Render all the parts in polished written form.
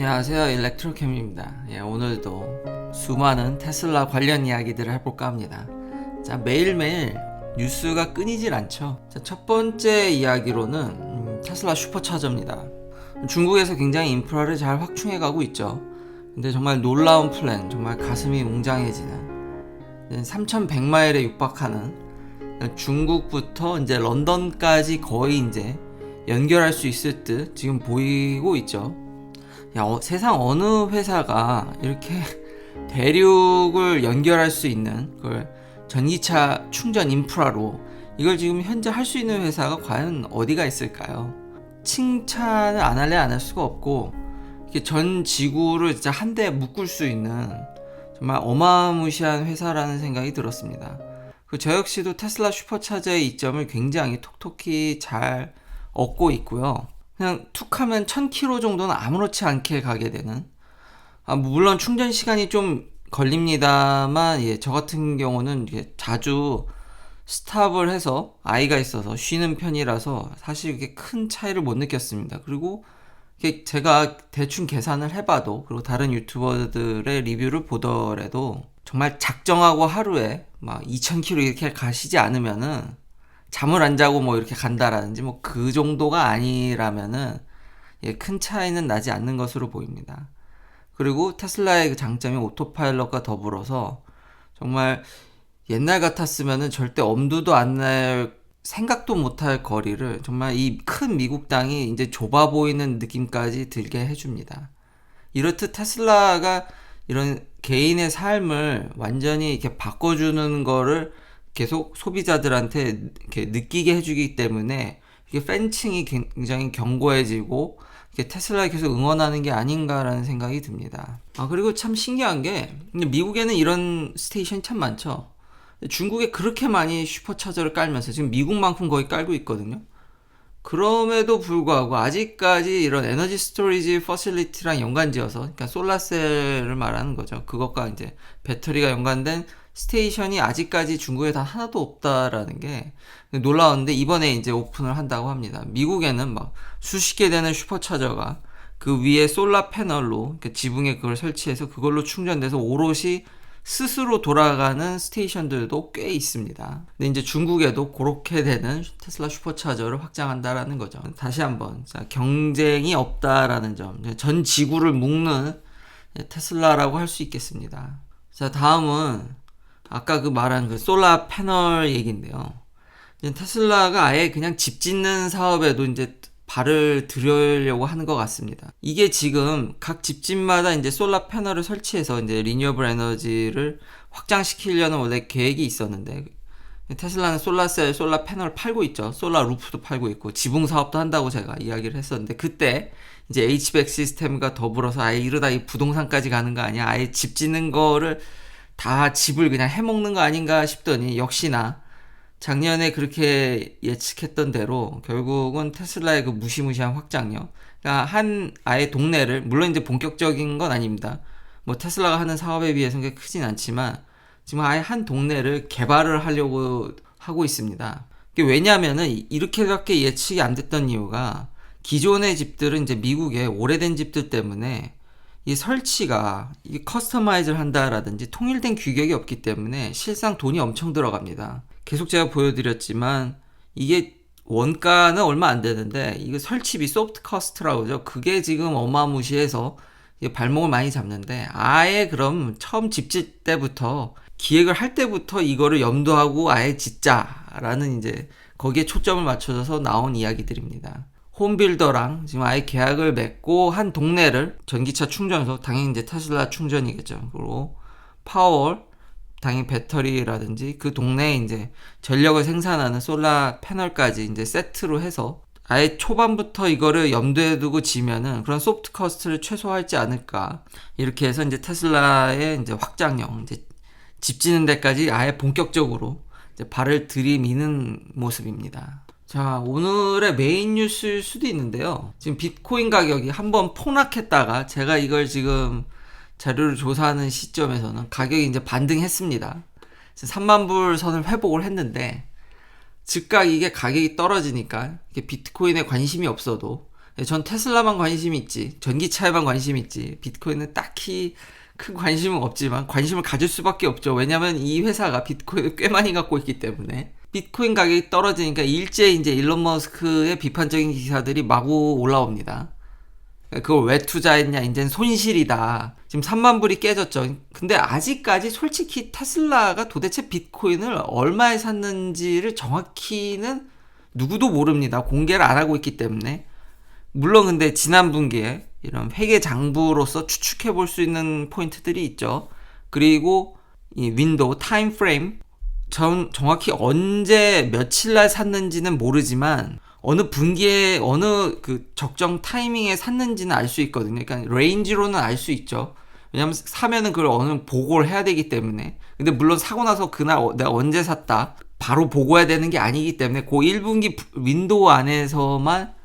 안녕하세요, 일렉트로캠입니다. 오늘도 수많은 테슬라 관련 이야기들을 해볼까 합니다. 자, 매일매일 뉴스가 끊이질 않죠. 자, 첫 번째 이야기로는 테슬라 슈퍼차저입니다. 중국에서 굉장히 인프라를 잘 확충해가고 있죠. 근데 정말 놀라운 플랜, 정말 가슴이 웅장해지는 3,100마일에 육박하는 중국부터 이제 런던까지 거의 이제 연결할 수 있을 듯 지금 보이고 있죠. 세상 어느 회사가 이렇게 대륙을 연결할 수 있는 그 전기차 충전 인프라로 이걸 지금 현재 할 수 있는 회사가 과연 어디가 있을까요? 칭찬을 안 할래 안 할 수가 없고, 이렇게 전 지구를 진짜 한 대에 묶을 수 있는 정말 어마무시한 회사라는 생각이 들었습니다. 저 역시도 테슬라 슈퍼차저의 이점을 굉장히 톡톡히 잘 얻고 있고요. 그냥 툭 하면 1000km 정도는 아무렇지 않게 가게 되는, 물론 충전 시간이 좀 걸립니다만, 저 같은 경우는 자주 스탑을 해서 아이가 있어서 쉬는 편이라서 사실 이게 큰 차이를 못 느꼈습니다. 그리고 제가 대충 계산을 해봐도, 그리고 다른 유튜버들의 리뷰를 보더라도 정말 작정하고 하루에 막 2000km 이렇게 가시지 않으면은, 잠을 안 자고 뭐 이렇게 간다라든지 뭐 그 정도가 아니라면은 큰 차이는 나지 않는 것으로 보입니다. 그리고 테슬라의 그 장점이 오토파일럿과 더불어서 정말 옛날 같았으면은 절대 엄두도 안 날, 생각도 못할 거리를 정말 이 큰 미국 땅이 이제 좁아 보이는 느낌까지 들게 해줍니다. 이렇듯 테슬라가 이런 개인의 삶을 완전히 이렇게 바꿔주는 거를 계속 소비자들한테 이렇게 느끼게 해주기 때문에 이게 팬층이 굉장히 견고해지고 테슬라에 계속 응원하는 게 아닌가라는 생각이 듭니다. 그리고 참 신기한 게, 미국에는 이런 스테이션이 참 많죠. 중국에 그렇게 많이 슈퍼차저를 깔면서 지금 미국만큼 거의 깔고 있거든요. 그럼에도 불구하고 아직까지 이런 에너지 스토리지 퍼실리티랑 연관지어서, 그러니까 솔라셀을 말하는 거죠. 그것과 이제 배터리가 연관된 스테이션이 아직까지 중국에 다 하나도 없다라는 게 놀라운데, 이번에 이제 오픈을 한다고 합니다. 미국에는 막 수십 개 되는 슈퍼차저가 그 위에 솔라 패널로, 그러니까 지붕에 그걸 설치해서 그걸로 충전돼서 오롯이 스스로 돌아가는 스테이션들도 꽤 있습니다. 근데 이제 중국에도 그렇게 되는 테슬라 슈퍼차저를 확장한다라는 거죠. 다시 한번 경쟁이 없다라는 점, 전 지구를 묶는 테슬라라고 할 수 있겠습니다. 자, 다음은 아까 말한 그 솔라 패널 얘기인데요. 테슬라가 아예 그냥 집 짓는 사업에도 이제 발을 들여려고 하는 것 같습니다. 이게 지금 각 집집마다 이제 솔라 패널을 설치해서 이제 리뉴어블 에너지를 확장시키려는 원래 계획이 있었는데, 테슬라는 솔라셀, 솔라 패널 팔고 있죠. 솔라 루프도 팔고 있고 지붕 사업도 한다고 제가 이야기를 했었는데, 그때 이제 H백 시스템과 더불어서 아예 이러다 이 부동산까지 가는 거 아니야? 아예 집 짓는 거를 다 집을 그냥 해먹는 거 아닌가 싶더니, 역시나 작년에 그렇게 예측했던 대로 결국은 테슬라의 그 무시무시한 확장력, 그러니까 아예 동네를, 물론 이제 본격적인 건 아닙니다. 뭐 테슬라가 하는 사업에 비해서는 크진 않지만 지금 아예 한 동네를 개발을 하려고 하고 있습니다. 왜냐하면은 이렇게밖에 예측이 안 됐던 이유가, 기존의 집들은 이제 미국의 오래된 집들 때문에 이 설치가 이 커스터마이즈를 한다라든지 통일된 규격이 없기 때문에 실상 돈이 엄청 들어갑니다. 계속 제가 보여드렸지만 이게 원가는 얼마 안 되는데 이거 설치비, 소프트 커스트라고 하죠. 그게 지금 어마무시해서 발목을 많이 잡는데, 아예 그럼 처음 집 짓 때부터, 기획을 할 때부터 이거를 염두하고 아예 짓자라는 이제 거기에 초점을 맞춰서 나온 이야기들입니다. 홈빌더랑 지금 아예 계약을 맺고 한 동네를 전기차 충전소, 당연히 이제 테슬라 충전이겠죠. 그리고 파워월, 당연히 배터리라든지 그 동네에 이제 전력을 생산하는 솔라 패널까지 이제 세트로 해서 아예 초반부터 이거를 염두에 두고 지면은 그런 소프트 커스트를 최소화할지 않을까. 이렇게 해서 이제 테슬라의 이제 확장력, 이제 집 짓는 데까지 아예 본격적으로 이제 발을 들이미는 모습입니다. 자, 오늘의 메인 뉴스일 수도 있는데요. 지금 비트코인 가격이 한번 폭락했다가, 제가 이걸 지금 자료를 조사하는 시점에서는 가격이 이제 반등했습니다. 3만 불 선을 회복을 했는데, 즉각 이게 가격이 떨어지니까 이게 비트코인에 관심이 없어도 전 테슬라만 관심이 있지, 전기차에만 관심이 있지, 비트코인은 딱히 큰 관심은 없지만 관심을 가질 수밖에 없죠. 왜냐면 이 회사가 비트코인을 꽤 많이 갖고 있기 때문에. 비트코인 가격이 떨어지니까 일제히 이제 일론 머스크의 비판적인 기사들이 마구 올라옵니다. 그걸 왜 투자했냐, 이젠 손실이다. 지금 3만 불이 깨졌죠. 근데 아직까지 솔직히 테슬라가 도대체 비트코인을 얼마에 샀는지를 정확히는 누구도 모릅니다. 공개를 안 하고 있기 때문에. 물론 근데 지난 분기에 이런 회계 장부로서 추측해 볼 수 있는 포인트들이 있죠. 그리고 이 윈도우 타임 프레임, 정확히 언제 며칠 날 샀는지는 모르지만 어느 분기에 어느 그 적정 타이밍에 샀는지는 알 수 있거든요. 그러니까 레인지로는 알 수 있죠. 왜냐면 사면은 그걸 어느 보고를 해야 되기 때문에. 근데 물론 사고 나서 그날 내가 언제 샀다 바로 보고해야 되는 게 아니기 때문에 그 1분기 윈도우 안에서만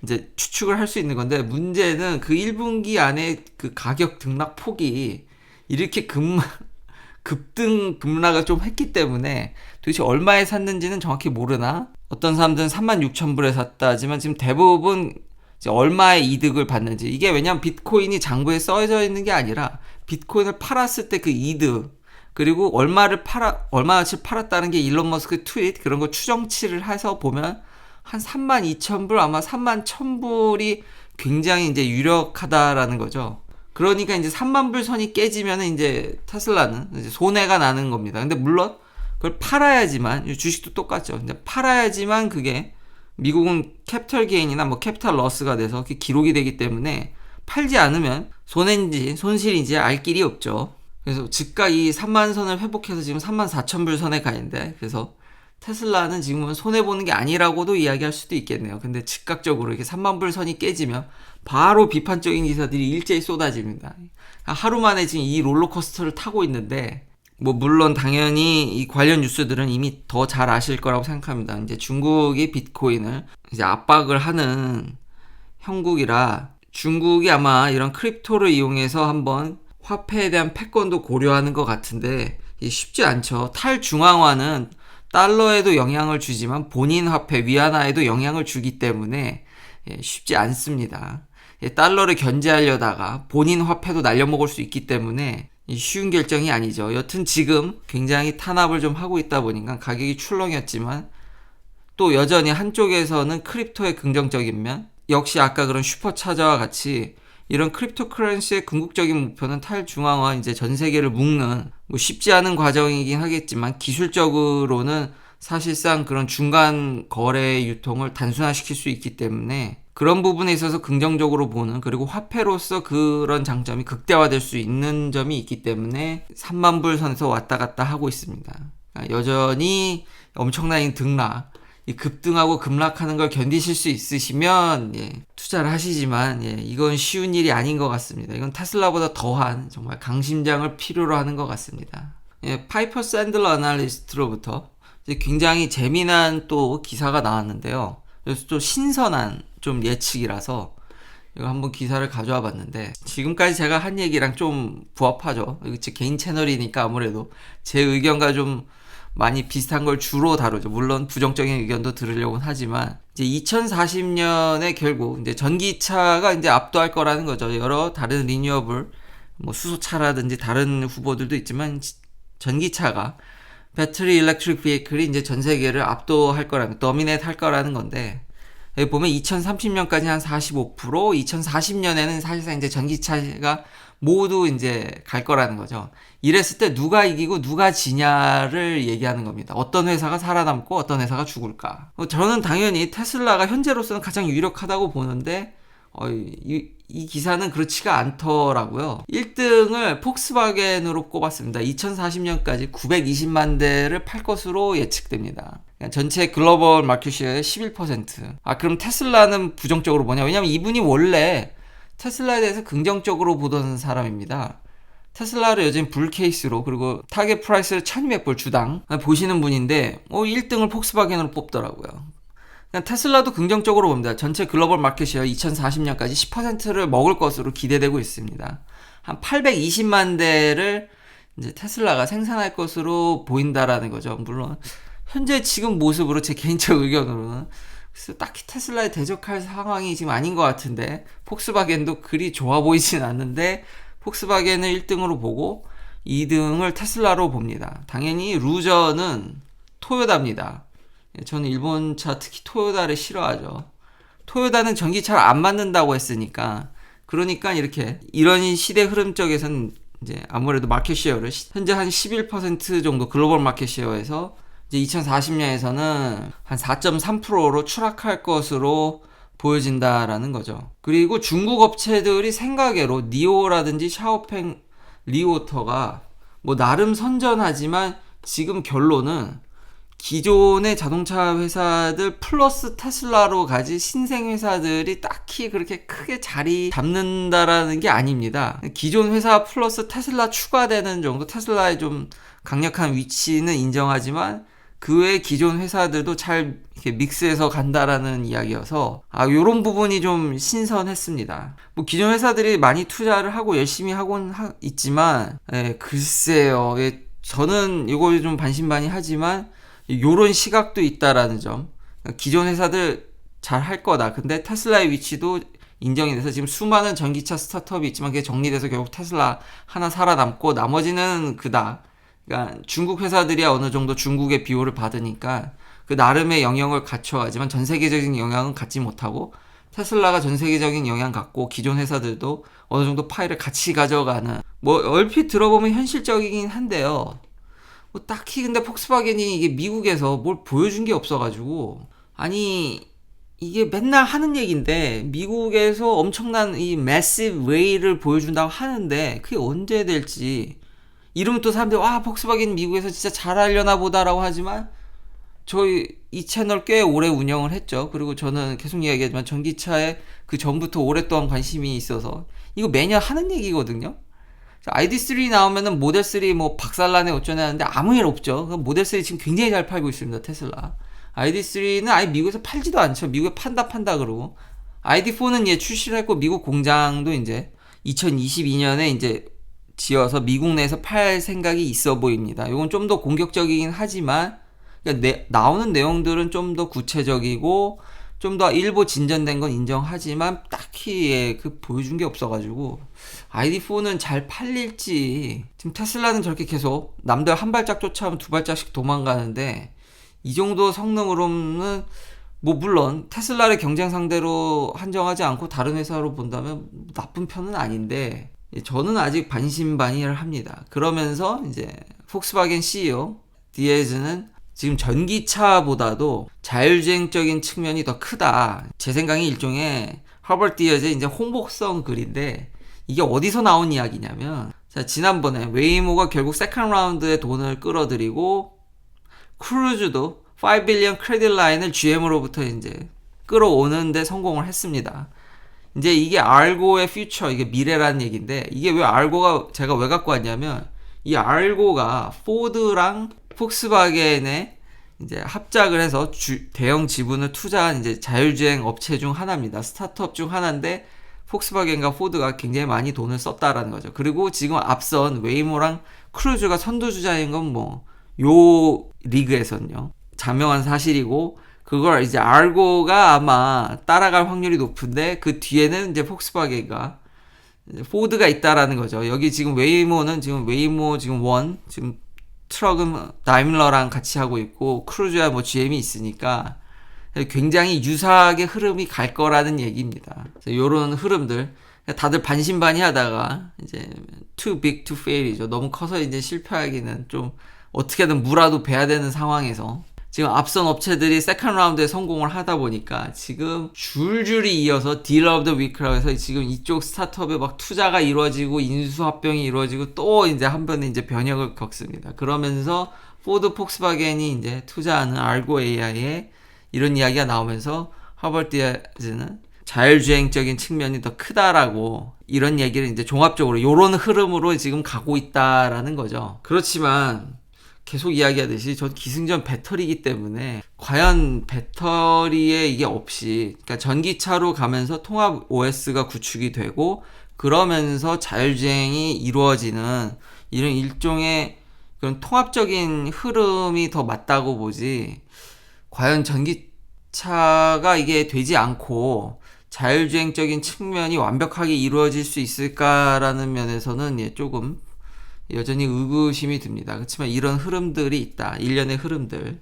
이제 추측을 할 수 있는 건데, 문제는 그 1분기 안에 그 가격 등락 폭이 이렇게 급등 급락을 좀 했기 때문에 도대체 얼마에 샀는지는 정확히 모르나, 어떤 사람들은 36,000불에 샀다 하지만 지금 대부분 이제 얼마의 이득을 받는지, 이게 왜냐면 비트코인이 장부에 써져 있는 게 아니라 비트코인을 팔았을 때 그 이득, 그리고 얼마치 팔았다는 게 일론 머스크 트윗, 그런 거 추정치를 해서 보면 한 32,000불, 아마 31,000불이 굉장히 이제 유력하다라는 거죠. 그러니까 이제 3만 불 선이 깨지면 이제 테슬라는 이제 손해가 나는 겁니다. 근데 물론 그걸 팔아야지만, 주식도 똑같죠. 근데 팔아야지만 그게 미국은 캐피털 게인이나 뭐 캐피털 러스가 돼서 기록이 되기 때문에 팔지 않으면 손해인지 손실인지 알 길이 없죠. 그래서 즉각 이 3만 선을 회복해서 지금 34,000불 선에 가 있는데, 그래서 테슬라는 지금은 손해보는 게 아니라고도 이야기할 수도 있겠네요. 근데 즉각적으로 이렇게 3만 불 선이 깨지면 바로 비판적인 기사들이 일제히 쏟아집니다. 하루 만에 지금 이 롤러코스터를 타고 있는데, 뭐 물론 당연히 이 관련 뉴스들은 이미 더 잘 아실 거라고 생각합니다. 이제 중국이 비트코인을 이제 압박을 하는 형국이라 중국이 아마 이런 크립토를 이용해서 한번 화폐에 대한 패권도 고려하는 것 같은데, 쉽지 않죠. 탈중앙화는 달러에도 영향을 주지만 본인 화폐 위안화에도 영향을 주기 때문에 쉽지 않습니다. 달러를 견제하려다가 본인 화폐도 날려먹을 수 있기 때문에 쉬운 결정이 아니죠. 여튼 지금 굉장히 탄압을 좀 하고 있다 보니까 가격이 출렁였지만, 또 여전히 한쪽에서는 크립토의 긍정적인 면, 역시 아까 그런 슈퍼차저와 같이 이런 크립토커런시의 궁극적인 목표는 탈중앙화, 이제 전 세계를 묶는, 뭐 쉽지 않은 과정이긴 하겠지만 기술적으로는 사실상 그런 중간 거래 유통을 단순화시킬 수 있기 때문에 그런 부분에 있어서 긍정적으로 보는, 그리고 화폐로서 그런 장점이 극대화될 수 있는 점이 있기 때문에 3만 불 선에서 왔다 갔다 하고 있습니다. 여전히 엄청난 등락, 이 급등하고 급락하는 걸 견디실 수 있으시면 투자를 하시지만 이건 쉬운 일이 아닌 것 같습니다. 이건 테슬라보다 더한 정말 강심장을 필요로 하는 것 같습니다. 파이퍼 샌들러 애널리스트로부터 굉장히 재미난 또 기사가 나왔는데요. 그래서 또 신선한 좀 예측이라서 이거 한번 기사를 가져와 봤는데, 지금까지 제가 한 얘기랑 좀 부합하죠. 이거 제 개인 채널이니까 아무래도 제 의견과 좀 많이 비슷한 걸 주로 다루죠. 물론 부정적인 의견도 들으려고는 하지만, 이제 2040년에 결국 이제 전기차가 이제 압도할 거라는 거죠. 여러 다른 리뉴어블, 뭐 수소차라든지 다른 후보들도 있지만 전기차가, 배터리 일렉트릭 비에이클이 이제 전 세계를 압도할 거라는, 더미네이트 할 거라는 건데, 여기 보면 2030년까지 한 45%, 2040년에는 사실상 이제 전기차가 모두 이제 갈 거라는 거죠. 이랬을 때 누가 이기고 누가 지냐를 얘기하는 겁니다. 어떤 회사가 살아남고 어떤 회사가 죽을까. 저는 당연히 테슬라가 현재로서는 가장 유력하다고 보는데, 이 기사는 그렇지가 않더라고요. 1등을 폭스바겐으로 꼽았습니다. 2040년까지 920만 대를 팔 것으로 예측됩니다. 전체 글로벌 마켓시어의 11%. 그럼 테슬라는 부정적으로 보냐? 왜냐면 이분이 원래 테슬라에 대해서 긍정적으로 보던 사람입니다. 테슬라를 여전히 불 케이스로, 그리고 타겟 프라이스를 1200불 주당 보시는 분인데 1등을 폭스바겐으로 뽑더라고요. 테슬라도 긍정적으로 봅니다. 전체 글로벌 마켓시어 2040년까지 10%를 먹을 것으로 기대되고 있습니다. 한 820만 대를 이제 테슬라가 생산할 것으로 보인다라는 거죠. 물론 현재 지금 모습으로 제 개인적 의견으로는 그래서 딱히 테슬라에 대적할 상황이 지금 아닌 것 같은데, 폭스바겐도 그리 좋아 보이진 않는데 폭스바겐을 1등으로 보고 2등을 테슬라로 봅니다. 당연히 루저는 토요다입니다. 저는 일본차 특히 토요다를 싫어하죠. 토요다는 전기차를 안 만든다고 했으니까, 그러니까 이런 시대 흐름 쪽에서는 이제 아무래도 마켓 쉐어를 현재 한 11% 정도 글로벌 마켓 쉐어에서 이제 2040년에서는 한 4.3%로 추락할 것으로 보여진다라는 거죠. 그리고 중국 업체들이 생각외로 니오라든지 샤오팽, 리오터가 뭐 나름 선전하지만 지금 결론은 기존의 자동차 회사들 플러스 테슬라로 가지 신생 회사들이 딱히 그렇게 크게 자리 잡는다라는 게 아닙니다. 기존 회사 플러스 테슬라 추가되는 정도, 테슬라의 좀 강력한 위치는 인정하지만 그 외 기존 회사들도 잘 이렇게 믹스해서 간다라는 이야기여서 요런 부분이 좀 신선했습니다. 뭐 기존 회사들이 많이 투자를 하고 열심히 하곤 있지만 글쎄요. 저는 이거 좀 반신반의하지만 요런 시각도 있다라는 점. 기존 회사들 잘 할 거다. 근데 테슬라의 위치도 인정이 돼서 지금 수많은 전기차 스타트업이 있지만 그게 정리돼서 결국 테슬라 하나 살아남고 나머지는 그다. 그러니까 중국 회사들이야 어느 정도 중국의 비호를 받으니까 그 나름의 영역을 갖춰가지만 전 세계적인 영향은 갖지 못하고, 테슬라가 전 세계적인 영향 갖고 기존 회사들도 어느 정도 파일을 같이 가져가는, 뭐 얼핏 들어보면 현실적이긴 한데요. 뭐 딱히 근데 폭스바겐이 이게 미국에서 뭘 보여준 게 없어가지고, 아니 이게 맨날 하는 얘기인데 미국에서 엄청난 이 매시브 웨이를 보여준다고 하는데 그게 언제 될지, 이러면 또 사람들이 폭스바겐 미국에서 진짜 잘하려나 보다라고 하지만, 저희 이 채널 꽤 오래 운영을 했죠. 그리고 저는 계속 이야기하지만 전기차에 그 전부터 오랫동안 관심이 있어서 이거 매년 하는 얘기거든요. ID3 나오면은 모델3 뭐 박살나네 어쩌네 하는데 아무 일 없죠. 모델3 지금 굉장히 잘 팔고 있습니다, 테슬라. ID3는 아예 미국에서 팔지도 않죠. 미국에 판다 그러고. ID4는 출시를 했고 미국 공장도 이제 2022년에 이제 지어서 미국 내에서 팔 생각이 있어 보입니다. 이건 좀 더 공격적이긴 하지만 그러니까 나오는 내용들은 좀 더 구체적이고 좀 더 일부 진전된 건 인정하지만 딱히 그 보여준 게 없어가지고 ID4는 잘 팔릴지. 지금 테슬라는 저렇게 계속 남들 한 발짝 쫓아오면 두 발짝씩 도망가는데 이 정도 성능으로는 뭐 물론 테슬라를 경쟁 상대로 한정하지 않고 다른 회사로 본다면 나쁜 편은 아닌데, 저는 아직 반신반의를 합니다. 그러면서 이제 폭스바겐 CEO 디에즈는 지금 전기차보다도 자율주행적인 측면이 더 크다. 제 생각에 일종의 허버트 디에즈의 이제 홍보성 글인데, 이게 어디서 나온 이야기냐면, 자, 지난번에 웨이모가 결국 세컨 라운드에 돈을 끌어들이고 크루즈도 5빌리언 크레딧 라인을 GM으로부터 이제 끌어오는데 성공을 했습니다. 이제 이게 알고의 퓨처, 이게 미래라는 얘기인데, 이게 왜 알고가 제가 왜 갖고 왔냐면, 이 알고가 포드랑 폭스바겐에 이제 합작을 해서 대형 지분을 투자한 이제 자율주행 업체 중 하나입니다. 스타트업 중 하나인데 폭스바겐과 포드가 굉장히 많이 돈을 썼다라는 거죠. 그리고 지금 앞선 웨이모랑 크루즈가 선두주자인 건 뭐 요 리그에서는요 자명한 사실이고, 그걸 이제 알고가 아마 따라갈 확률이 높은데 그 뒤에는 이제 폭스바겐과 포드가 있다라는 거죠. 여기 지금 웨이모는 지금 웨이모 지금 지금 트럭은 다임러랑 같이 하고 있고 크루즈야 뭐 GM이 있으니까 굉장히 유사하게 흐름이 갈 거라는 얘기입니다. 요런 흐름들 다들 반신반의하다가 이제 too big to fail이죠. 너무 커서 이제 실패하기는 좀 어떻게든 무라도 베야 되는 상황에서 지금 앞선 업체들이 세컨 라운드에 성공을 하다 보니까 지금 줄줄이 이어서 딜러 오브 더 위크라고 해서 지금 이쪽 스타트업에 막 투자가 이루어지고 인수합병이 이루어지고 또 이제 한 번에 이제 변혁을 겪습니다. 그러면서 포드 폭스바겐이 이제 투자하는 알고 AI에 이런 이야기가 나오면서 허버트 디에즈는 자율주행적인 측면이 더 크다라고 이런 얘기를 이제 종합적으로 요런 흐름으로 지금 가고 있다라는 거죠. 그렇지만 계속 이야기하듯이 전 기승전 배터리이기 때문에 과연 배터리에 이게 없이, 그러니까 전기차로 가면서 통합 OS가 구축이 되고 그러면서 자율주행이 이루어지는 이런 일종의 그런 통합적인 흐름이 더 맞다고 보지, 과연 전기차가 이게 되지 않고 자율주행적인 측면이 완벽하게 이루어질 수 있을까라는 면에서는 조금 여전히 의구심이 듭니다. 그렇지만 이런 흐름들이 있다. 일련의 흐름들.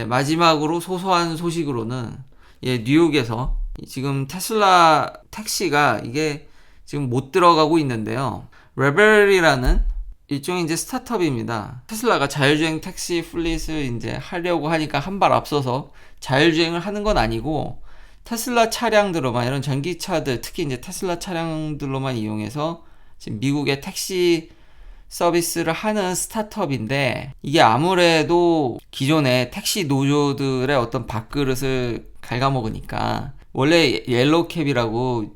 마지막으로 소소한 소식으로는 뉴욕에서 지금 테슬라 택시가 이게 지금 못 들어가고 있는데요. 레벨이라는 일종의 이제 스타트업입니다. 테슬라가 자율주행 택시 플릿을 이제 하려고 하니까 한 발 앞서서 자율주행을 하는 건 아니고 테슬라 차량들로만, 이런 전기차들, 특히 이제 테슬라 차량들로만 이용해서 지금 미국의 택시 서비스를 하는 스타트업인데, 이게 아무래도 기존의 택시 노조들의 어떤 밥그릇을 갉아먹으니까, 원래 옐로우캡이라고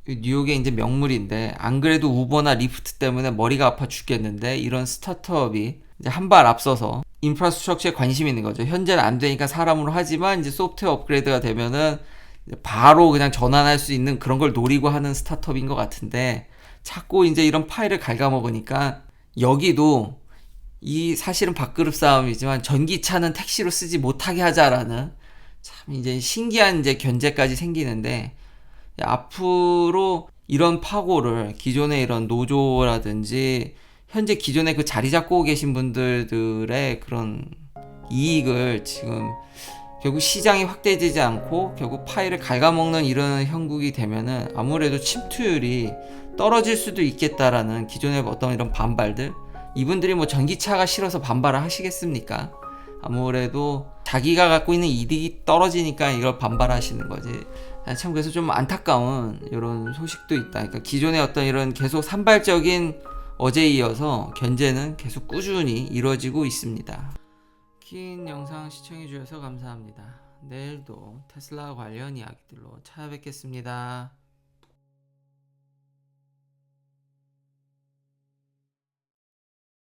뉴욕의 이제 명물인데, 안 그래도 우버나 리프트 때문에 머리가 아파 죽겠는데 이런 스타트업이 이제 한 발 앞서서 인프라스트럭처에 관심이 있는 거죠. 현재는 안 되니까 사람으로 하지만 이제 소프트웨어 업그레이드가 되면은 바로 그냥 전환할 수 있는 그런 걸 노리고 하는 스타트업인 것 같은데, 자꾸 이제 이런 파일을 갉아먹으니까 여기도 이 사실은 밥그릇 싸움이지만 전기차는 택시로 쓰지 못하게 하자라는 참 이제 신기한 이제 견제까지 생기는데, 앞으로 이런 파고를 기존의 이런 노조라든지 현재 기존에 그 자리 잡고 계신 분들의 그런 이익을 지금 결국 시장이 확대되지 않고 결국 파이를 갉아먹는 이런 형국이 되면은 아무래도 침투율이 떨어질 수도 있겠다라는 기존의 어떤 이런 반발들, 이분들이 뭐 전기차가 싫어서 반발을 하시겠습니까? 아무래도 자기가 갖고 있는 이득이 떨어지니까 이걸 반발하시는 거지. 참 그래서 좀 안타까운 이런 소식도 있다. 그러니까 기존의 어떤 이런 계속 산발적인 어제에 이어서 견제는 계속 꾸준히 이루어지고 있습니다. 긴 영상 시청해 주셔서 감사합니다. 내일도 테슬라 관련 이야기들로 찾아뵙겠습니다.